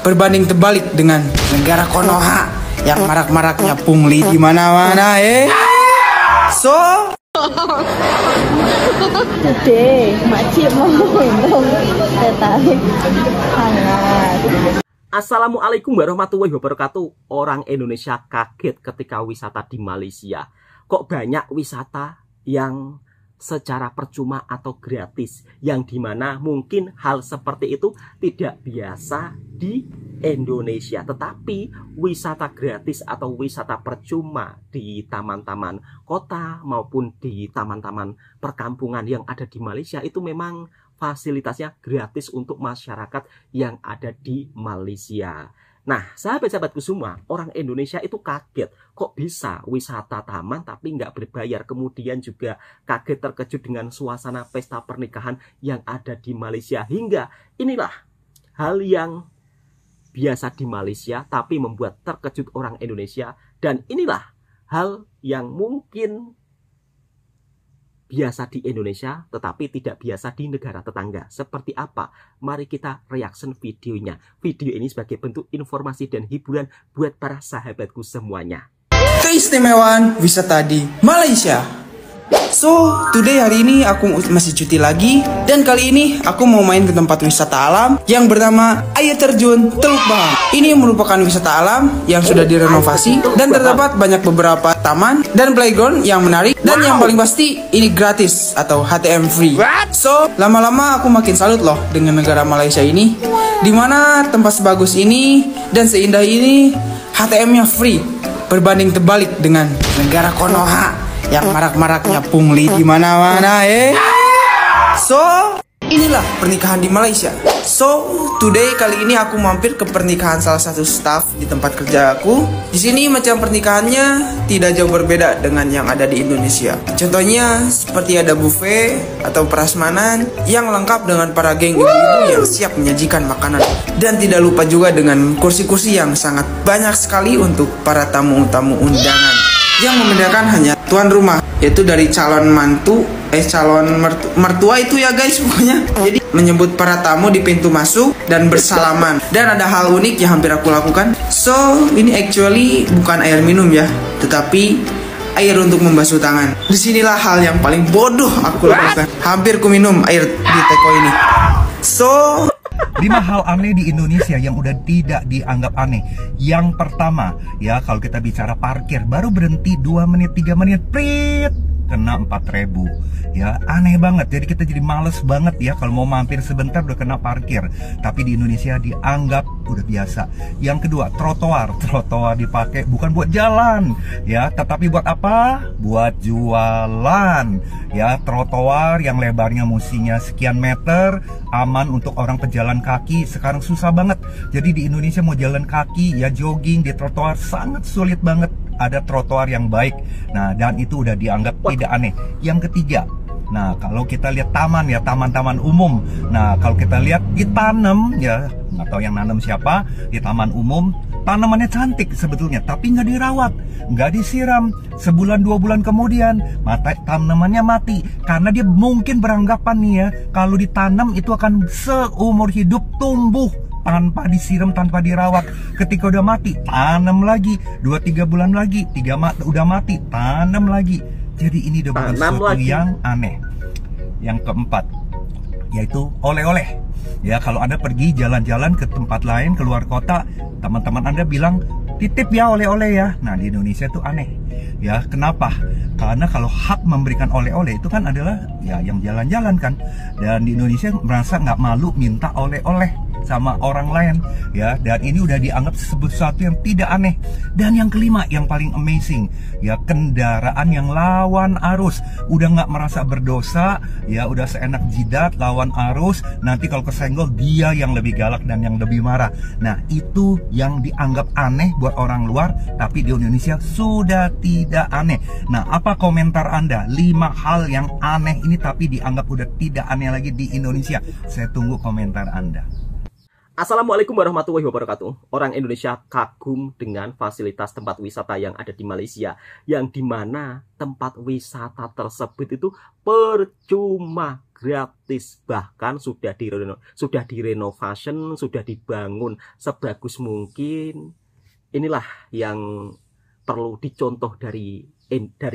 berbanding terbalik dengan negara Konoha yang marak-maraknya pungli di mana-mana. So Today, makcik mau minum teh tarik hangat. Assalamualaikum warahmatullahi wabarakatuh. Orang Indonesia kaget ketika wisata di Malaysia. Kok banyak wisata yang secara percuma atau gratis, yang dimana mungkin hal seperti itu tidak biasa di Indonesia. Tetapi wisata gratis atau wisata percuma di taman-taman kota maupun di taman-taman perkampungan yang ada di Malaysia itu memang fasilitasnya gratis untuk masyarakat yang ada di Malaysia. Nah, sahabat-sahabatku semua, orang Indonesia itu kaget. Kok bisa wisata taman tapi nggak berbayar? Kemudian juga kaget terkejut dengan suasana pesta pernikahan yang ada di Malaysia. Hingga inilah hal yang biasa di Malaysia tapi membuat terkejut orang Indonesia. Dan inilah hal yang mungkin biasa di Indonesia tetapi tidak biasa di negara tetangga. Seperti apa? Mari kita reaction videonya. Video ini sebagai bentuk informasi dan hiburan buat para sahabatku semuanya. Keistimewaan wisata di Malaysia. So, today hari ini aku masih cuti lagi. Dan kali ini aku mau main ke tempat wisata alam yang bernama Air Terjun Teluk Bahang. Ini merupakan wisata alam yang sudah direnovasi dan terdapat banyak beberapa taman dan playground yang menarik. Dan yang paling pasti ini gratis atau HTM free. So, lama-lama aku makin salut loh dengan negara Malaysia ini, dimana tempat sebagus ini dan seindah ini HTM-nya free, berbanding terbalik dengan negara Konoha yang marak-maraknya pungli di mana-mana. So, inilah pernikahan di Malaysia. So, today kali ini aku mampir ke pernikahan salah satu staff di tempat kerja aku. Di sini macam pernikahannya tidak jauh berbeda dengan yang ada di Indonesia. Contohnya seperti ada buffet atau prasmanan yang lengkap dengan para geng ibu-ibu yang siap menyajikan makanan. Dan tidak lupa juga dengan kursi-kursi yang sangat banyak sekali untuk para tamu-tamu undangan. Yang membedakan hanya tuan rumah, yaitu dari calon mantu, calon mertua itu ya guys pokoknya. Jadi menyebut para tamu di pintu masuk dan bersalaman. Dan ada hal unik yang hampir aku lakukan. So, ini actually bukan air minum ya, tetapi air untuk membasuh tangan. Disinilah hal yang paling bodoh aku lakukan. Hampir ku minum air di teko ini. So, 5 hal aneh di Indonesia yang udah tidak dianggap aneh. Yang pertama, ya kalau kita bicara parkir, baru berhenti 2 menit, 3 menit, prit, kena 4.000. Ya, aneh banget. Jadi kita jadi males banget ya kalau mau mampir sebentar udah kena parkir. Tapi di Indonesia dianggap udah biasa. Yang kedua, trotoar. Trotoar dipakai bukan buat jalan, ya, tetapi buat apa? Buat jualan. Ya, trotoar yang lebarnya mestinya sekian meter, aman untuk orang pejalan kaki, sekarang susah banget. Jadi di Indonesia mau jalan kaki, ya jogging di trotoar sangat sulit banget. Ada trotoar yang baik. Nah, dan itu udah dianggap tidak aneh. Yang ketiga, nah kalau kita lihat taman ya, taman-taman umum. Nah, kalau kita lihat ditanam ya, nggak tahu yang nanam siapa, di taman umum, tanamannya cantik sebetulnya, tapi nggak dirawat, nggak disiram. Sebulan 2 bulan kemudian, tanamannya mati. Karena dia mungkin beranggapan nih ya, kalau ditanam itu akan seumur hidup tumbuh tanpa disiram, tanpa dirawat. Ketika udah mati, tanam lagi. 2-3 bulan lagi, udah mati, tanam lagi. Jadi ini udah bukan sesuatu yang aneh. Yang keempat, yaitu oleh-oleh. Ya, kalau Anda pergi jalan-jalan ke tempat lain, keluar kota, teman-teman Anda bilang, titip ya oleh-oleh ya. Nah, di Indonesia itu aneh. Ya, kenapa? Karena kalau hak memberikan oleh-oleh itu kan adalah ya yang jalan-jalan kan. Dan di Indonesia merasa nggak malu minta oleh-oleh sama orang lain ya, dan ini udah dianggap sesuatu yang tidak aneh. Dan yang kelima, yang paling amazing ya, kendaraan yang lawan arus. Udah nggak merasa berdosa ya, udah seenak jidat lawan arus. Nanti kalau kesenggol dia yang lebih galak dan yang lebih marah. Nah, itu yang dianggap aneh buat orang luar, tapi di Indonesia sudah tidak aneh. Nah, apa komentar Anda? 5 hal yang aneh ini tapi dianggap udah tidak aneh lagi di Indonesia. Saya tunggu komentar Anda. Assalamualaikum warahmatullahi wabarakatuh. Orang Indonesia kagum dengan fasilitas tempat wisata yang ada di Malaysia, yang dimana tempat wisata tersebut itu percuma, gratis, bahkan sudah direnovasi, sudah dibangun sebagus mungkin. Inilah yang perlu dicontoh dari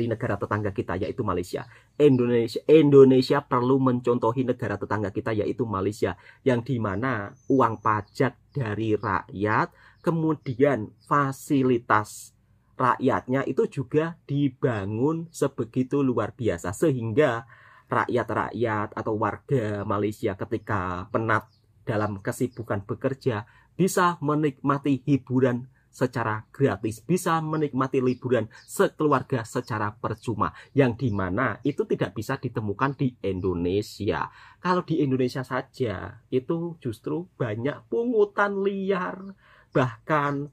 negara tetangga kita, yaitu Malaysia. Indonesia perlu mencontohi negara tetangga kita, yaitu Malaysia, yang dimana uang pajak dari rakyat, kemudian fasilitas rakyatnya itu juga dibangun sebegitu luar biasa, sehingga rakyat-rakyat atau warga Malaysia ketika penat dalam kesibukan bekerja bisa menikmati hiburan secara gratis, bisa menikmati liburan sekeluarga secara percuma, yang dimana itu tidak bisa ditemukan di Indonesia. Kalau di Indonesia saja itu justru banyak pungutan liar, bahkan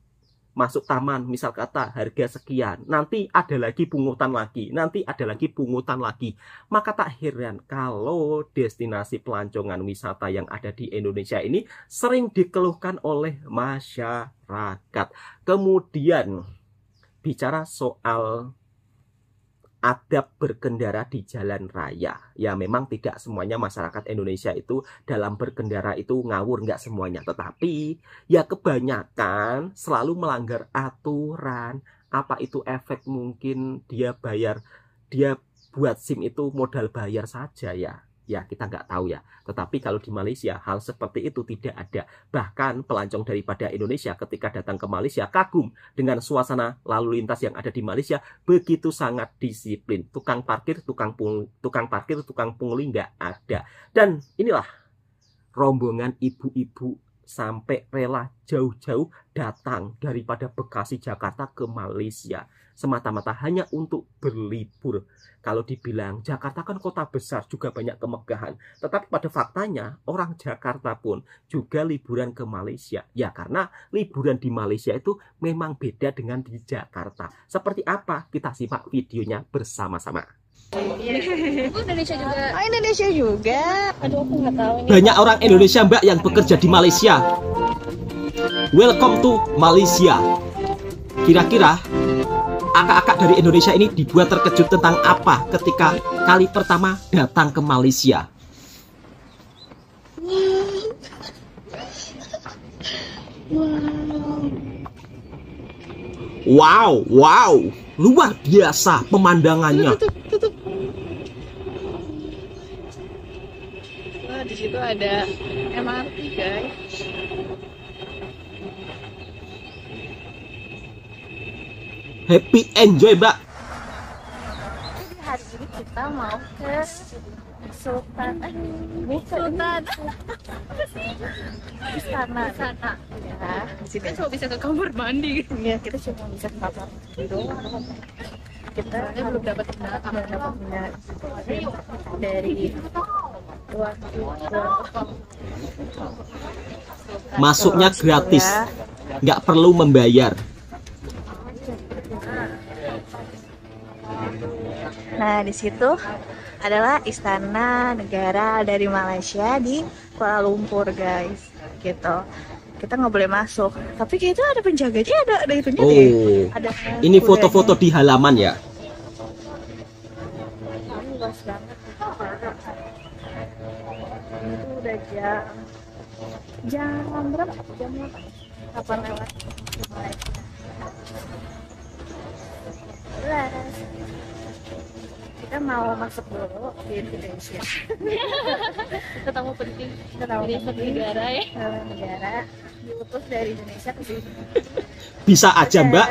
masuk taman misal kata harga sekian, nanti ada lagi pungutan lagi, nanti ada lagi pungutan lagi. Maka tak heran kalau destinasi pelancongan wisata yang ada di Indonesia ini sering dikeluhkan oleh masyarakat. Kemudian bicara soal adab berkendara di jalan raya, ya memang tidak semuanya masyarakat Indonesia itu dalam berkendara itu ngawur, nggak semuanya, tetapi ya kebanyakan selalu melanggar aturan. Apa itu efek? Mungkin dia buat SIM itu modal bayar saja ya kita nggak tahu ya. Tetapi kalau di Malaysia hal seperti itu tidak ada. Bahkan pelancong daripada Indonesia ketika datang ke Malaysia kagum dengan suasana lalu lintas yang ada di Malaysia, begitu sangat disiplin. Tukang parkir, tukang pungli nggak ada. Dan inilah rombongan ibu-ibu sampai rela jauh-jauh datang daripada Bekasi, Jakarta ke Malaysia semata-mata hanya untuk berlibur. Kalau dibilang Jakarta kan kota besar, juga banyak kemegahan, tetapi pada faktanya orang Jakarta pun juga liburan ke Malaysia. Ya karena liburan di Malaysia itu memang beda dengan di Jakarta. Seperti apa? Kita simak videonya bersama-sama. Indonesia juga. Oh, Indonesia juga. Aduh, aku nggak tahu ini. Banyak orang Indonesia, Mbak, yang bekerja di Malaysia. Welcome to Malaysia. Kira-kira akak-akak dari Indonesia ini dibuat terkejut tentang apa ketika kali pertama datang ke Malaysia? Wow, luar biasa pemandangannya. Wah, di situ ada MRT, guys. Happy enjoy, Mbak. Jadi hari ini kita mau ke Sultan Istana. Ya, kita cuma bisa ke kamar mandi. Ya, kita cuma bisa ke kamar mandi doang. Kita belum dapat dari masuknya gratis, nggak perlu membayar. Nah, di situ adalah Istana Negara dari Malaysia di Kuala Lumpur, guys. Gitu. Kita nggak boleh masuk, tapi kita ada penjaganya, ada itunya deh. Ada. Ini foto-foto di halaman ya. Ini luas banget. Ini tuh udah jam berapa? Jam 8 lewat. Kita mau masuk dulu di Indonesia. Ketemu penting. Negara ya. Negara. Diutus dari Indonesia ke sini. Bisa aja, Mbak.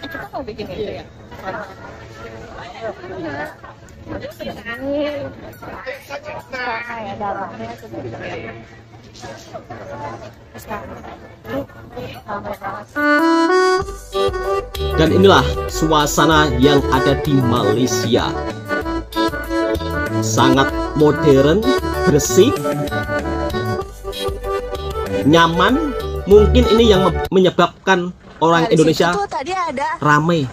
Kita mau bikin itu ya. Karena ya dalamnya sudah kelihatan. Dan inilah suasana yang ada di Malaysia. Sangat modern, bersih, nyaman. Mungkin ini yang menyebabkan orang Indonesia tadi ada ramai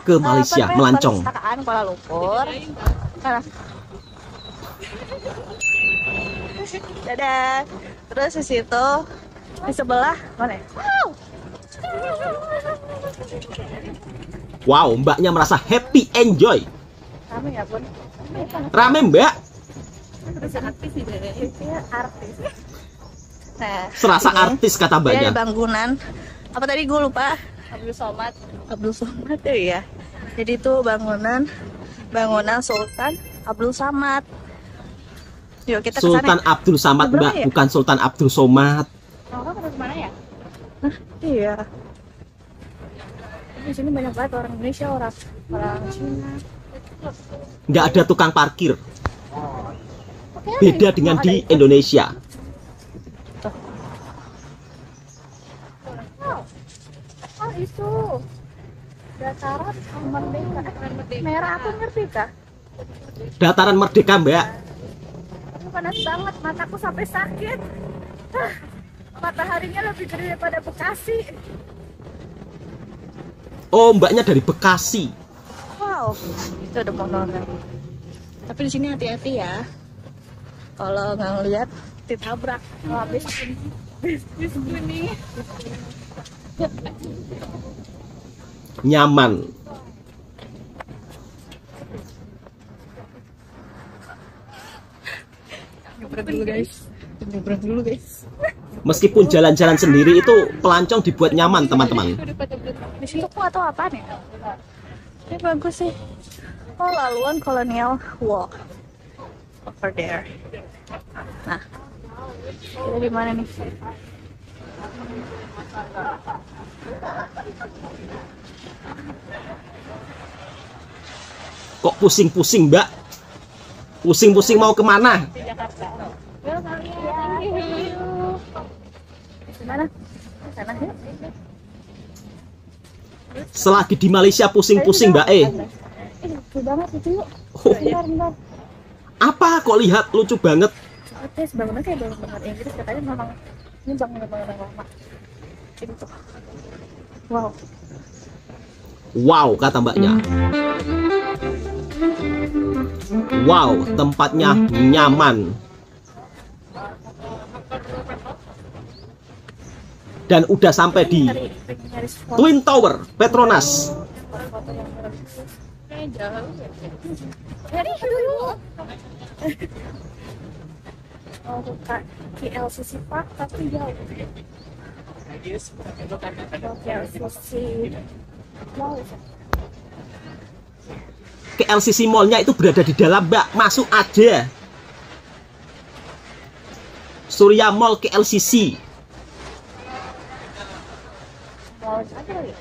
ke Malaysia melancong. Perpustakaan Kuala Lumpur. Dadah. Terus di situ di sebelah mana? Ya? Wow, mbaknya merasa happy, enjoy. Rame ya bun? Rame mbak. Artis sih artis. Nah, Serasa ini, artis kata dia mbaknya. ada bangunan. Apa tadi gue lupa? Abdul Somad. Abdul Somad tuh ya. Jadi itu bangunan Sultan Abdul Samad. Yuk kita kesana. Sultan Abdul Samad mbak, Ya? bukan Sultan Abdul Somad. Oh, kamu kemana ya? Nah, iya. Di sini banyak banget orang Indonesia, orang Cina. Nggak ada tukang parkir. Oke, Beda dengan di Indonesia. Oh itu dataran merdeka. Merah apa ngerti kah? Dataran Merdeka mbak. Aku panas banget, mataku sampai sakit. Mataharinya lebih gede daripada Bekasi. Oh, mbaknya dari Bekasi. Wow, itu ada monorail. Tapi di sini hati-hati ya. Kalau nggak ngeliat, ditabrak. Kalau habis kuning. Nyaman. Nyebrang dulu guys. Meskipun jalan-jalan sendiri itu pelancong dibuat nyaman teman-teman. Di situ aku nggak tahu apa nih. Ini bagus sih. Oh, laluan Colonial Walk over there. Nah, kita di mana nih? Kok pusing-pusing mbak? Pusing-pusing mau kemana? Di Jakarta. Di mana? Di sana ya. Selagi di Malaysia pusing-pusing mbak Lucu banget itu yuk. Oh, Bentar. apa kok lihat lucu banget? Tes bangunnya kayak bangunan Inggris, katanya memang ini bangunan lama. Ini tuh. Wow. Wow kata mbaknya. Wow, tempatnya nyaman. Dan udah sampai di Twin Tower Petronas. Oh, bukan KLCC Park tapi jauh. KLCC. Wow. KLCC Mall-nya itu berada di dalam mbak, masuk aja. Surya Mall KLCC. Mau aja ya.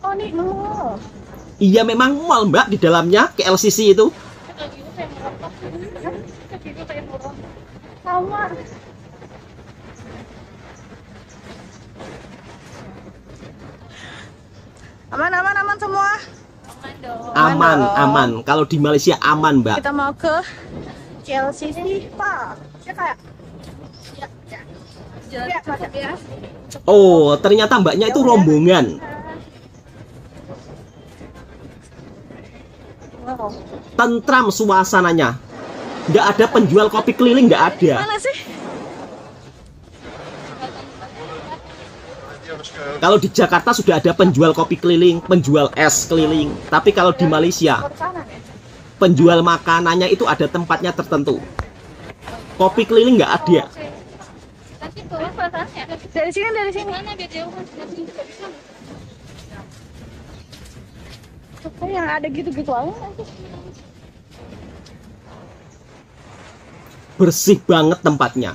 Oh, nih mall. Iya memang mall mbak di dalamnya KLCC itu. Sama. Aman semua. Aman. Kalau di Malaysia aman mbak. Kita mau ke KLCC Park. Ya kayak. Ya. Oh ternyata mbaknya itu rombongan. Wow. Tentram suasananya. Nggak ada penjual kopi keliling, nggak ada. Mana sih? Kalau di Jakarta sudah ada penjual kopi keliling, penjual es keliling. Tapi kalau di Malaysia, penjual makanannya itu ada tempatnya tertentu. Kopi keliling nggak ada. Dari sini. Kok yang ada gitu-gitu aja. Bersih banget tempatnya.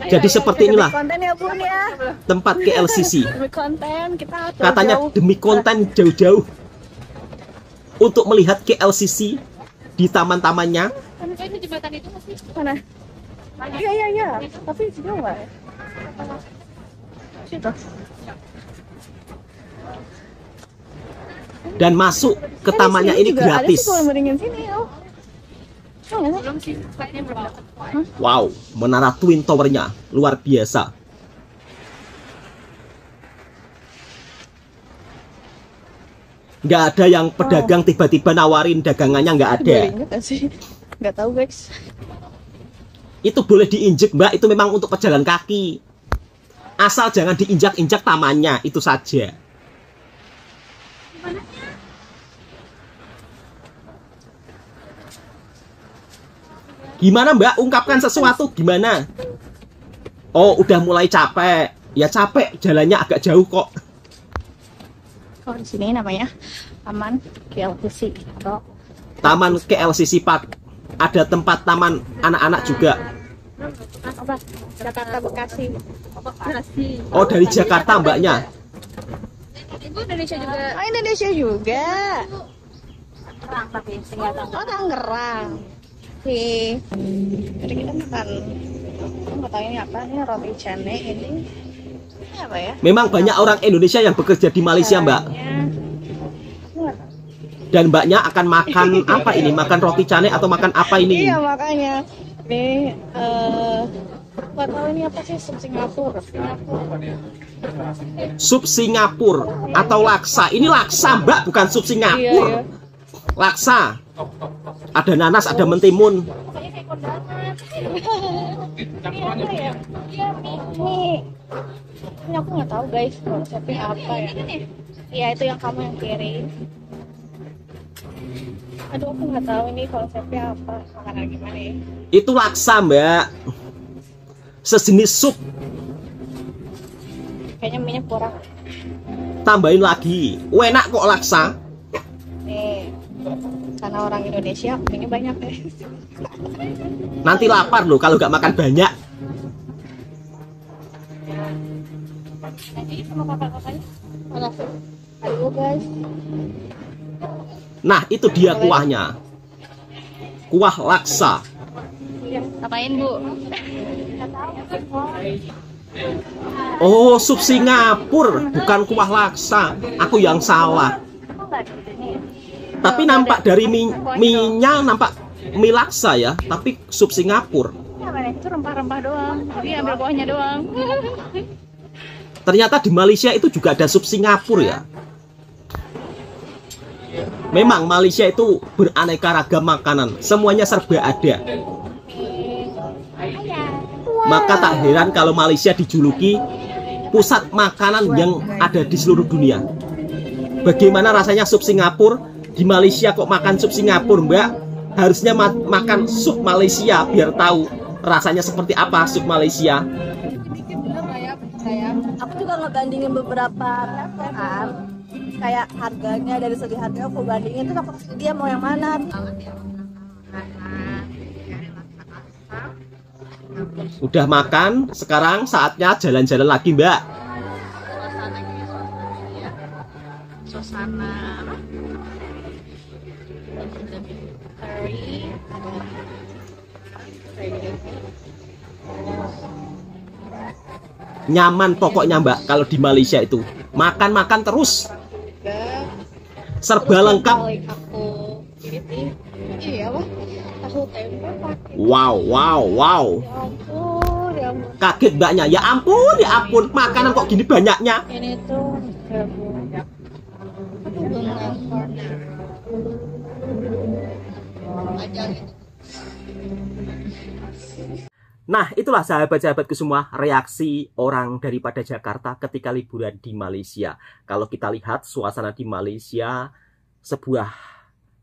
Jadi seperti inilah Konten ya bun ya. tempat KLCC. Demi konten kita Katanya jauh. demi konten jauh-jauh untuk melihat KLCC di taman-tamannya. Mana? Iya. Tapi jauh nggak ya? Situ. Dan masuk ke tamannya ini gratis. Ada sih kalau sini, oh. Belum sih, kayaknya belum dapat. Wow, menara Twin Tower-nya luar biasa. Nggak ada yang pedagang tiba-tiba nawarin dagangannya, nggak ada. Boleh nggak sih? Nggak tahu guys. Itu boleh diinjek Mbak, itu memang untuk pejalan kaki. Asal jangan diinjak-injak tamannya, itu saja. Gimana Mbak, ungkapkan sesuatu gimana? Oh, udah mulai capek. Ya capek, jalannya agak jauh kok. Kalau di sini namanya Taman KLCC atau Taman KLCC Park. Ada tempat taman anak-anak juga. apa? Jakarta Bekasi. Bekasi. Oh, dari Jakarta Mbaknya. Ibu Indonesia juga. Oh, Indonesia juga. Tangerang tapi tinggal Oh, Tangerang. Oke. Jadi kita makan. Aku nggak tahu ini apa. Ini roti canai ini. Ini apa ya? Memang banyak orang Indonesia yang bekerja di Malaysia Mbak. Dan Mbaknya akan makan apa ini? Makan roti canai atau makan apa ini? Iya makanya. Ini nggak tahu ini apa sih, sup Singapura. Sup Singapura atau laksa. Ini laksa Mbak, bukan sup Singapura. Iya. Laksa. Ada nanas, ada mentimun. Pokoknya kayak kondangan. Ini apa ya? Iya mie. Ini aku nggak tahu guys konsepnya apa ya. Iya itu yang kamu yang kirim. Aduh aku nggak tahu ini konsepnya apa, makanan gimana ya. Itu laksa Mbak. Sejenis sup. Kayaknya minyak kurang. Tambahin lagi. Enak kok laksa. Nih, karena orang Indonesia minyak banyak deh. Nanti lapar loh kalau nggak makan banyak. Nanti sama kakak-kakaknya. Mana? Aduh guys. Nah, itu dia kuahnya. Kuah laksa. Apain Bu? Oh, sup Singapura, bukan kuah laksa. Aku yang salah. Tapi nampak dari mie-nya nampak mie laksa ya, tapi sup Singapura. Itu rempah-rempah doang. Jadi ambil kuahnya doang. Ternyata di Malaysia itu juga ada sup Singapura ya. Memang Malaysia itu beraneka ragam makanan, semuanya serba ada. Maka tak heran kalau Malaysia dijuluki pusat makanan yang ada di seluruh dunia. Bagaimana rasanya sup Singapura? Di Malaysia kok makan sup Singapura Mbak? Harusnya makan sup Malaysia biar tahu rasanya seperti apa sup Malaysia. Aku juga ngebandingin beberapa restoran, kayak harganya, dari segi harganya aku bandingin, terus aku kasih dia mau yang mana. Udah makan, sekarang saatnya jalan-jalan lagi Mbak. Suasana Nyaman pokoknya Mbak kalau di Malaysia itu. Makan-makan terus. Serba lengkap. aku ini iya apa? Tahu tempe pakai. Wow. Ya ampun. Kaget Mbaknya. Ya ampun. Makanan kok gini banyaknya. Ini tuh Nah, itulah sahabat-sahabatku semua reaksi orang daripada Jakarta ketika liburan di Malaysia. Kalau kita lihat suasana di Malaysia, sebuah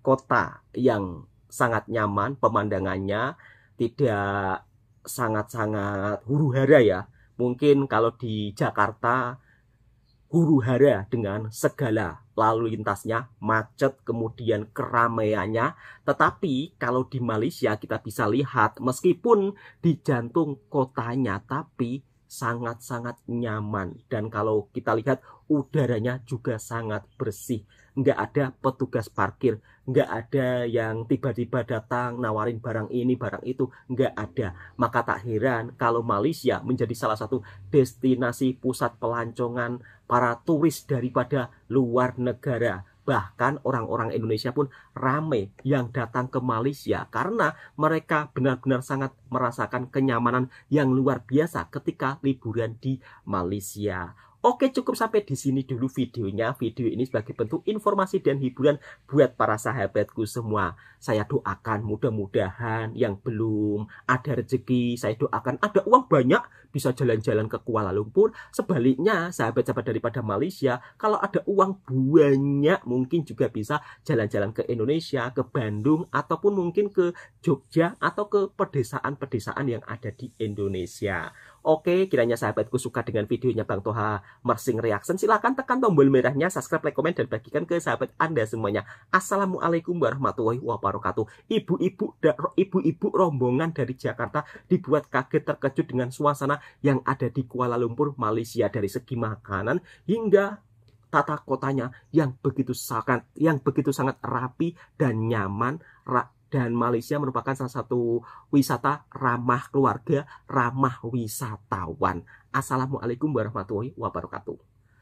kota yang sangat nyaman, pemandangannya tidak sangat-sangat huru-hara ya. Mungkin kalau di Jakarta huru-hara dengan segala lalu lintasnya, macet, kemudian keramaiannya. Tetapi kalau di Malaysia kita bisa lihat meskipun di jantung kotanya, tapi sangat-sangat nyaman. Dan kalau kita lihat udaranya juga sangat bersih. Nggak ada petugas parkir, nggak ada yang tiba-tiba datang nawarin barang ini, barang itu, nggak ada. Maka tak heran kalau Malaysia menjadi salah satu destinasi pusat pelancongan para turis daripada luar negara. Bahkan orang-orang Indonesia pun ramai yang datang ke Malaysia karena mereka benar-benar sangat merasakan kenyamanan yang luar biasa ketika liburan di Malaysia. Oke, cukup sampai di sini dulu videonya. Video ini sebagai bentuk informasi dan hiburan buat para sahabatku semua. Saya doakan mudah-mudahan yang belum ada rezeki, saya doakan ada uang banyak bisa jalan-jalan ke Kuala Lumpur. Sebaliknya, sahabat-sahabat daripada Malaysia, kalau ada uang banyak mungkin juga bisa jalan-jalan ke Indonesia, ke Bandung, ataupun mungkin ke Jogja atau ke pedesaan-pedesaan yang ada di Indonesia. Oke, kiranya sahabatku suka dengan videonya Bang Toha Mersing Reaction, silahkan tekan tombol merahnya, subscribe, like, komen, dan bagikan ke sahabat Anda semuanya. Assalamualaikum warahmatullahi wabarakatuh. Ibu-ibu rombongan dari Jakarta dibuat kaget terkejut dengan suasana yang ada di Kuala Lumpur, Malaysia, dari segi makanan hingga tata kotanya yang begitu sangat rapi dan nyaman. Dan Malaysia merupakan salah satu wisata ramah keluarga, ramah wisatawan. Assalamualaikum warahmatullahi wabarakatuh.